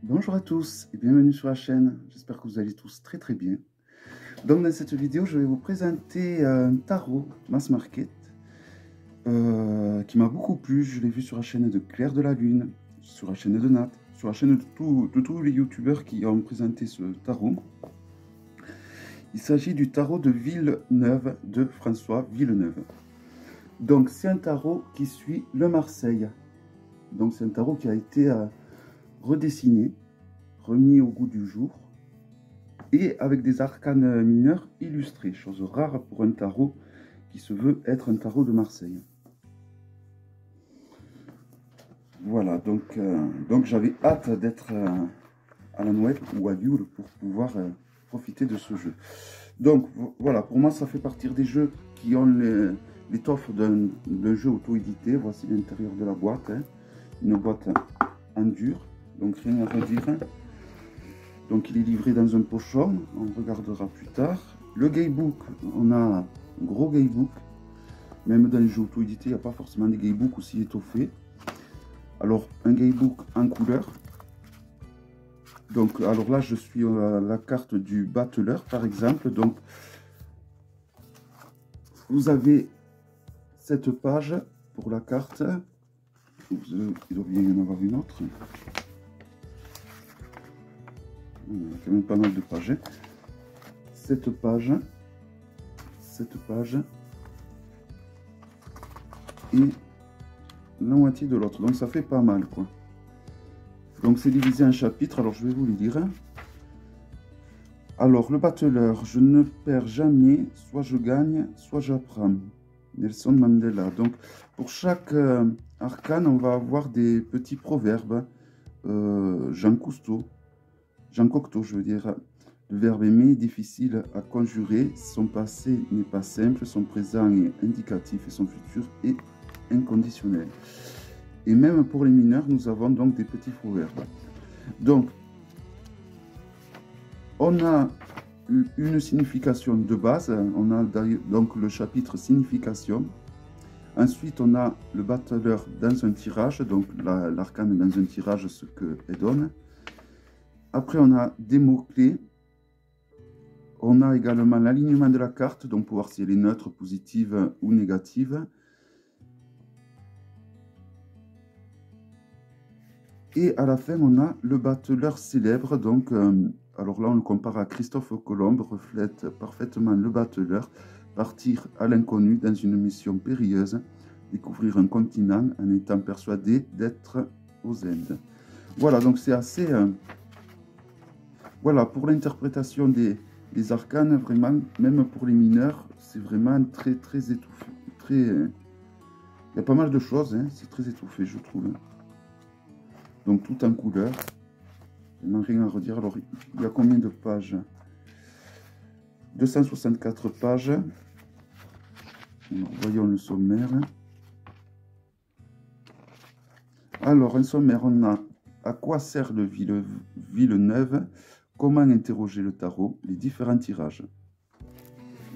Bonjour à tous et bienvenue sur la chaîne, j'espère que vous allez tous très bien. Donc dans cette vidéo, je vais vous présenter un tarot mass market qui m'a beaucoup plu. Je l'ai vu sur la chaîne de Claire de la Lune, sur la chaîne de Nat, sur la chaîne de tous les youtubeurs qui ont présenté ce tarot. Il s'agit du tarot de Villeneuve, de François Villeneuve. Donc c'est un tarot qui suit le Marseille. Donc c'est un tarot qui a été redessiné, remis au goût du jour, et avec des arcanes mineurs illustrés, chose rare pour un tarot qui se veut être un tarot de Marseille. Voilà, donc j'avais hâte d'être à la Noël ou à Yule pour pouvoir profiter de ce jeu. Donc voilà, pour moi ça fait partie des jeux qui ont l'étoffe d'un jeu auto-édité. Voici l'intérieur de la boîte, hein. Une boîte en dur, donc rien à redire. Donc il est livré dans un pochon, on regardera plus tard. Le gaybook, on a un gros gaybook. Même dans les jeux auto-édités, il n'y a pas forcément des gaybooks aussi étoffés. Alors un gaybook en couleur. Donc alors là je suis à la carte du battleur par exemple. Donc vous avez cette page pour la carte. Il doit bien y en avoir une autre. Il y a quand même pas mal de pages. Cette page et la moitié de l'autre. Donc ça fait pas mal quoi. Donc c'est divisé en chapitres. Alors je vais vous les lire. Alors le battleur, je ne perds jamais, soit je gagne, soit j'apprends. Nelson Mandela. Donc pour chaque arcane, on va avoir des petits proverbes. Jean Cocteau, je veux dire. Le verbe aimer est difficile à conjurer. Son passé n'est pas simple, son présent est indicatif et son futur est inconditionnel. Et même pour les mineurs, nous avons donc des petits proverbes. Donc, on a une signification de base. On a donc le chapitre signification. Ensuite, on a le battleur dans un tirage, donc l'arcane dans un tirage, ce qu'elle donne. Après, on a des mots-clés. On a également l'alignement de la carte, donc pour voir si elle est neutre, positive ou négative. Et à la fin, on a le battleur célèbre. Donc, alors là, on le compare à Christophe Colomb, reflète parfaitement le battleur. Partir à l'inconnu dans une mission périlleuse, découvrir un continent en étant persuadé d'être aux Indes. Voilà, donc c'est assez... voilà, pour l'interprétation des arcanes, vraiment, même pour les mineurs, c'est vraiment très étouffé. Il y a pas mal de choses, hein, c'est très étouffé, je trouve. Donc tout en couleur. Il n'y a rien à redire. Alors, il y a combien de pages? 264 pages. Alors, voyons le sommaire. Alors, un sommaire, on a à quoi sert le Villeneuve, comment interroger le tarot, les différents tirages.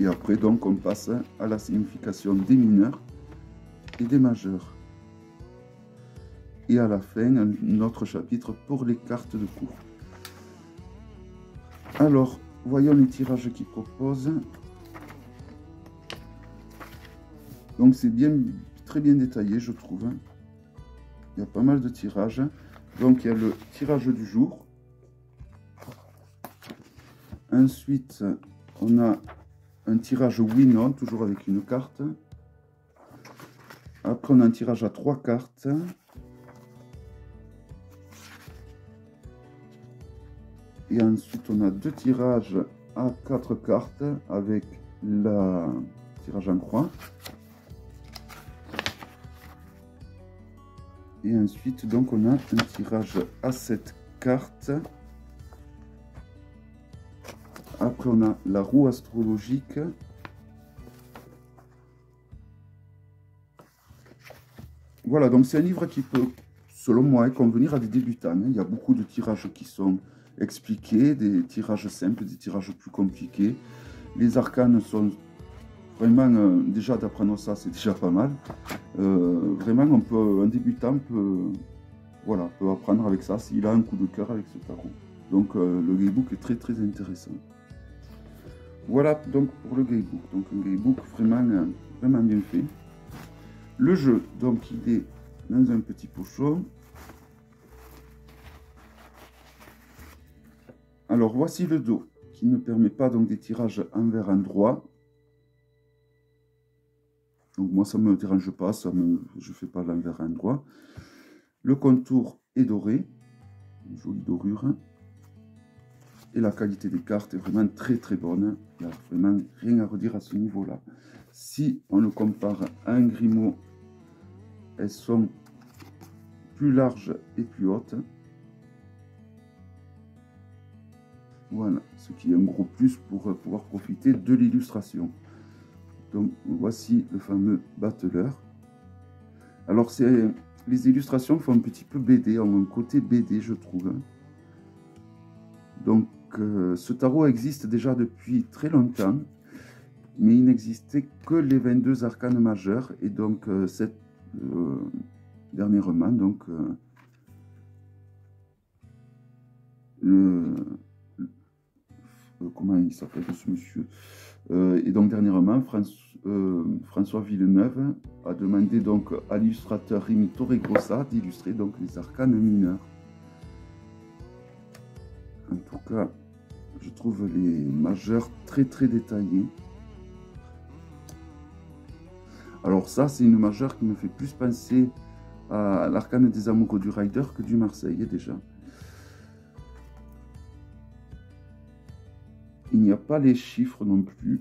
Et après, donc, on passe à la signification des mineurs et des majeurs. Et à la fin, un autre chapitre pour les cartes de cours. Alors, voyons les tirages qu'ils proposent. Donc, c'est très bien détaillé, je trouve. Il y a pas mal de tirages. Donc, il y a le tirage du jour. Ensuite, on a un tirage oui-non, toujours avec une carte. Après, on a un tirage à 3 cartes. Et ensuite, on a 2 tirages à 4 cartes avec le tirage en croix. Et ensuite, donc, on a un tirage à 7 cartes. Après, on a la roue astrologique. Voilà, donc c'est un livre qui peut, selon moi, convenir à des débutants. Il y a beaucoup de tirages qui sont expliqués, des tirages simples, des tirages plus compliqués. Les arcanes sont vraiment, déjà d'apprendre ça, c'est déjà pas mal. Vraiment, un débutant peut voilà, peut apprendre avec ça s'il a un coup de cœur avec ce tarot. Donc le Gaybook est très très intéressant. Voilà donc pour le Gaybook. Donc un Gaybook vraiment, vraiment bien fait. Le jeu, donc il est dans un petit pochon. Alors voici le dos qui ne permet pas donc des tirages envers endroit. Donc moi ça ne me dérange pas, je ne fais pas l'envers endroit. Le contour est doré, une jolie dorure. Et la qualité des cartes est vraiment très très bonne. Il n'y a vraiment rien à redire à ce niveau-là. Si on le compare à un Grimaud, elles sont plus larges et plus hautes. Voilà, ce qui est un gros plus pour pouvoir profiter de l'illustration. Donc voici le fameux battleur. Alors les illustrations font un petit peu BD, ont un côté BD je trouve. Donc ce tarot existe déjà depuis très longtemps, mais il n'existait que les 22 arcanes majeurs, et donc dernièrement, donc comment il s'appelle ce monsieur, et donc dernièrement François Villeneuve a demandé donc à l'illustrateur Rémi Torregrossa d'illustrer donc les arcanes mineurs. En tout cas, je trouve les majeurs très très détaillés. Alors ça, c'est une majeure qui me fait plus penser à l'arcane des amoureux du Rider que du Marseille déjà. Il n'y a pas les chiffres non plus.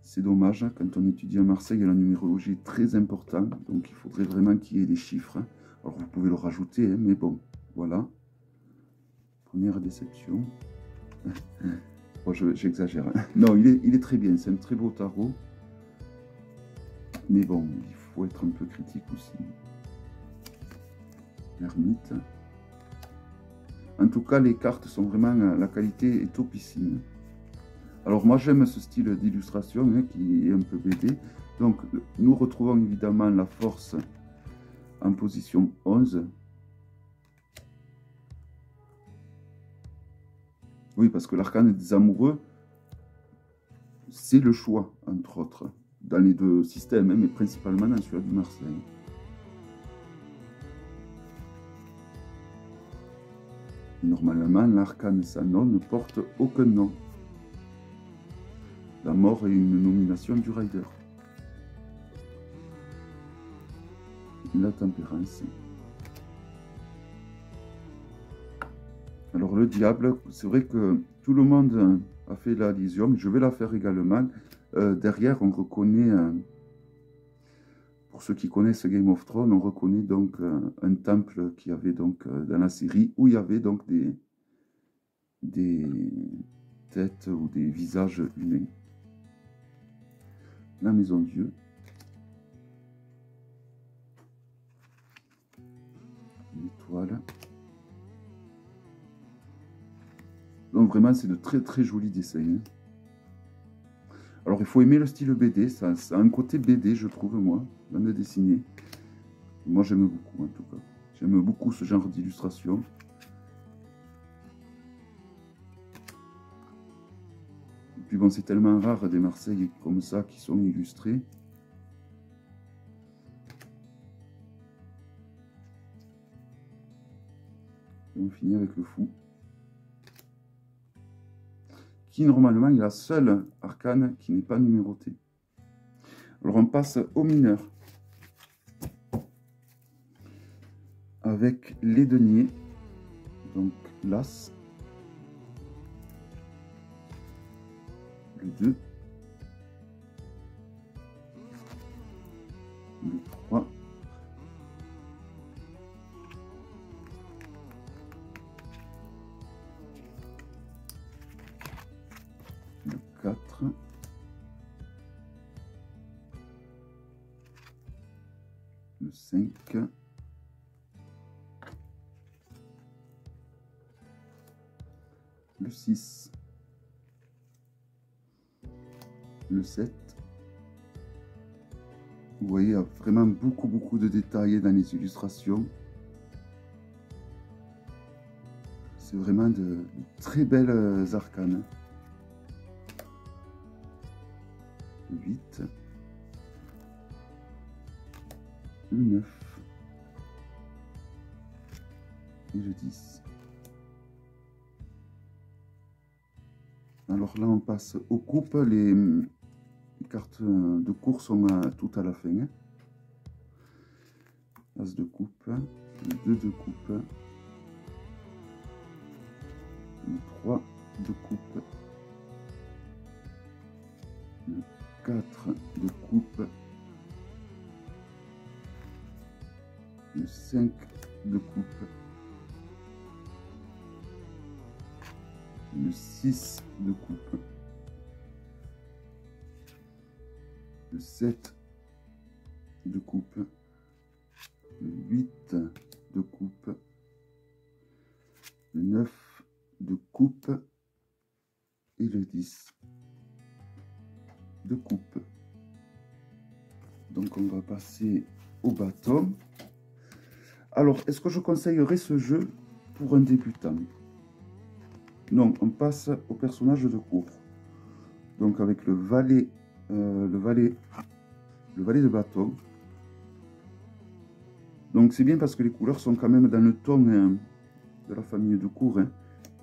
C'est dommage, hein, quand on étudie à Marseille, la numérologie est très importante. Donc il faudrait vraiment qu'il y ait des chiffres. Alors vous pouvez le rajouter, hein, mais bon, voilà. Première déception. Bon, j'exagère. Non, il est très bien, c'est un très beau tarot. Mais bon, il faut être un peu critique aussi. L'ermite. En tout cas, les cartes sont vraiment... La qualité est topissime. Alors moi, j'aime ce style d'illustration hein, qui est un peu BD. Donc, nous retrouvons évidemment la force en position 11. Oui, parce que l'arcane des amoureux, c'est le choix, entre autres, dans les deux systèmes, hein, mais principalement dans celui du Marseille. Normalement, l'arcane sans nom ne porte aucun nom. La mort est une nomination du Rider. La tempérance. Alors le diable, c'est vrai que tout le monde a fait la Lysium, je vais la faire également. Derrière, on reconnaît, pour ceux qui connaissent Game of Thrones, on reconnaît donc un temple qui avait donc dans la série, où il y avait donc des têtes ou des visages humains. La maison Dieu. L'étoile. Donc vraiment, c'est de très très jolis dessins. Hein. Alors il faut aimer le style BD, ça a un côté BD je trouve moi, bande dessinée. Moi j'aime beaucoup en tout cas. J'aime beaucoup ce genre d'illustration. Et puis bon, c'est tellement rare des Marseillais comme ça qui sont illustrés. Et on finit avec le fou. Qui normalement est la seule arcane qui n'est pas numérotée. Alors on passe au mineur. Avec les deniers, donc l'As, le 2, le 3, le 4, le 5, le 6, le 7. Vous voyez, il y a vraiment beaucoup de détails dans les illustrations. C'est vraiment de très belles arcanes. Le 8. Le 9. Et le 10. Alors là, on passe aux coupes. Les cartes de course sont tout à la fin. Hein. As de coupe, le 2 de coupe, le 3 de coupe, le 4 de coupe, le 5 de coupe, le 6 de coupe, le 7 de coupe, le 8 de coupe, le 9 de coupe et le 10 de coupe. Donc on va passer au bâton. Alors, est-ce que je conseillerais ce jeu pour un débutant? Non, on passe au personnage de cour. Donc avec le valet de bâton. Donc c'est bien parce que les couleurs sont quand même dans le ton de la famille de cour. Hein.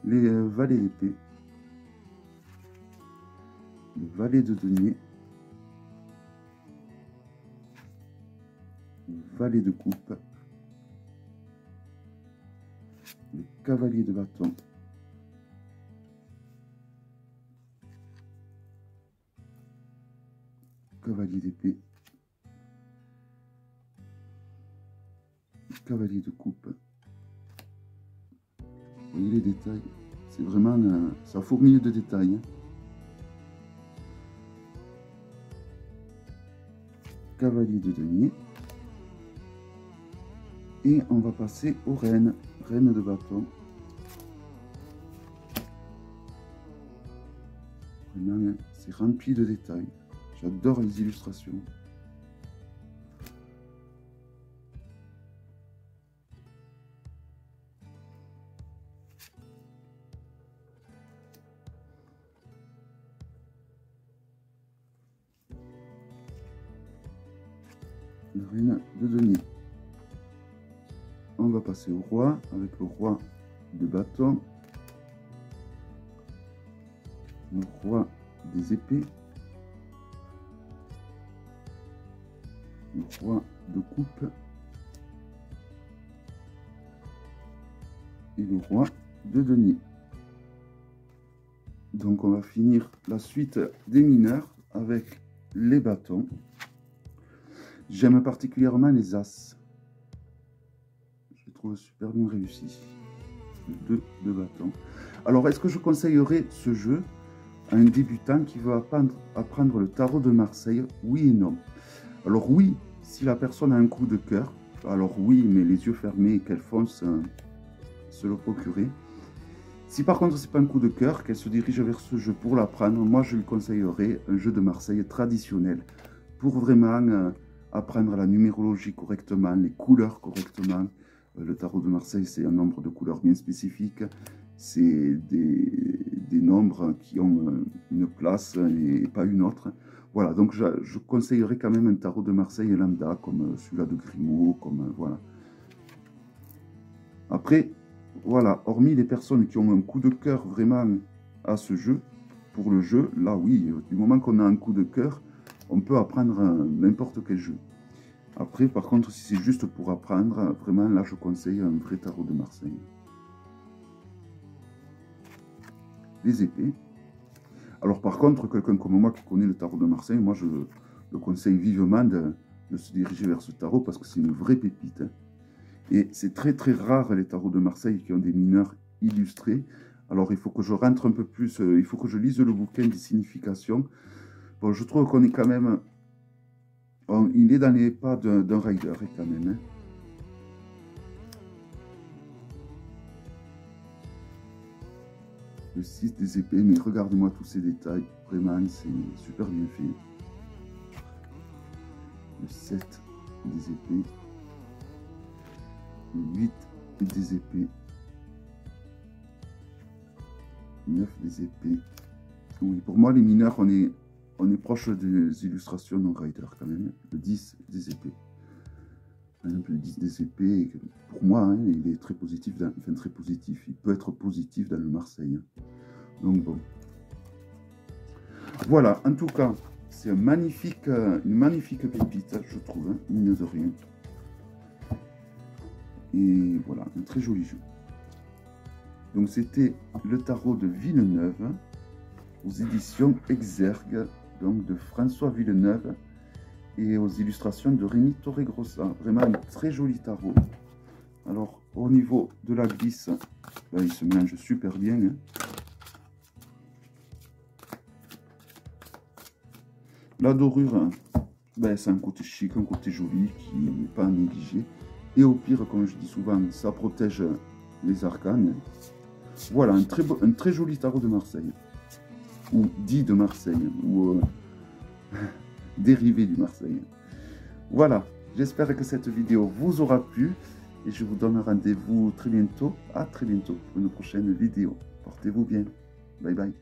Les valets d'épée, le valet de denier, le valet de coupe, le cavalier de bâton, cavalier d'épée, cavalier de coupe. Vous voyez les détails, c'est vraiment, ça fourmille de détails. Hein. Cavalier de denier. Et on va passer aux reines, reines de bâton. Vraiment, c'est rempli de détails. J'adore les illustrations. La reine de denier. On va passer au roi avec le roi de bâton, le roi des épées, le roi de coupe et le roi de denier. Donc on va finir la suite des mineurs avec les bâtons. J'aime particulièrement les as. Je les trouve super bien réussis. Le 2 de bâton. Alors, est-ce que je conseillerais ce jeu à un débutant qui veut apprendre le tarot de Marseille? Oui et non. Alors oui, si la personne a un coup de cœur, alors oui, mais les yeux fermés et qu'elle fonce se le procurer. Si par contre c'est pas un coup de cœur, qu'elle se dirige vers ce jeu pour l'apprendre, moi je lui conseillerais un jeu de Marseille traditionnel pour vraiment apprendre la numérologie correctement, les couleurs correctement. Le tarot de Marseille, c'est un nombre de couleurs bien spécifiques. C'est des nombres qui ont une place et pas une autre. Voilà, donc je conseillerais quand même un tarot de Marseille lambda, comme celui-là de Grimaud, comme voilà. Après, voilà, hormis les personnes qui ont un coup de cœur vraiment à ce jeu, pour le jeu, là oui, du moment qu'on a un coup de cœur, on peut apprendre n'importe quel jeu. Après, par contre, si c'est juste pour apprendre, vraiment, là, je conseille un vrai tarot de Marseille. Les épées. Alors, par contre, quelqu'un comme moi qui connaît le tarot de Marseille, moi, je le conseille vivement de se diriger vers ce tarot parce que c'est une vraie pépite. Hein. Et c'est très, très rare, les tarots de Marseille qui ont des mineurs illustrés. Alors, il faut que je rentre un peu plus, il faut que je lise le bouquin des significations. Bon, je trouve qu'on est quand même... il est dans les pas d'un rider, quand même. Hein. Le 6 des épées, mais regardez-moi tous ces détails. Vraiment, c'est super bien fait. Le 7 des épées. Le 8 des épées. 9 des épées. Oui, pour moi, les mineurs, on est proche des illustrations non rider quand même. Le 10 des épées. Par exemple, le 10 des épées, pour moi, hein, il est très positif, enfin très positif. Il peut être positif dans le Marseille. Donc bon. Voilà, en tout cas, c'est une magnifique pépite, je trouve, hein, mine de rien. Et voilà, un très joli jeu. Donc c'était le tarot de Villeneuve, aux éditions Exergue, donc de François Villeneuve, et aux illustrations de Rémi Torregrossa. Vraiment un très joli tarot. Alors, au niveau de la glisse, ben, il se mélange super bien. Hein. La dorure, ben, c'est un côté chic, un côté joli qui n'est pas à négliger. Et au pire, comme je dis souvent, ça protège les arcanes. Voilà, un très joli tarot de Marseille. Ou dit de Marseille, ou dérivé du Marseille. Voilà, j'espère que cette vidéo vous aura plu. Et je vous donne rendez-vous très bientôt, à très bientôt pour une prochaine vidéo. Portez-vous bien. Bye bye.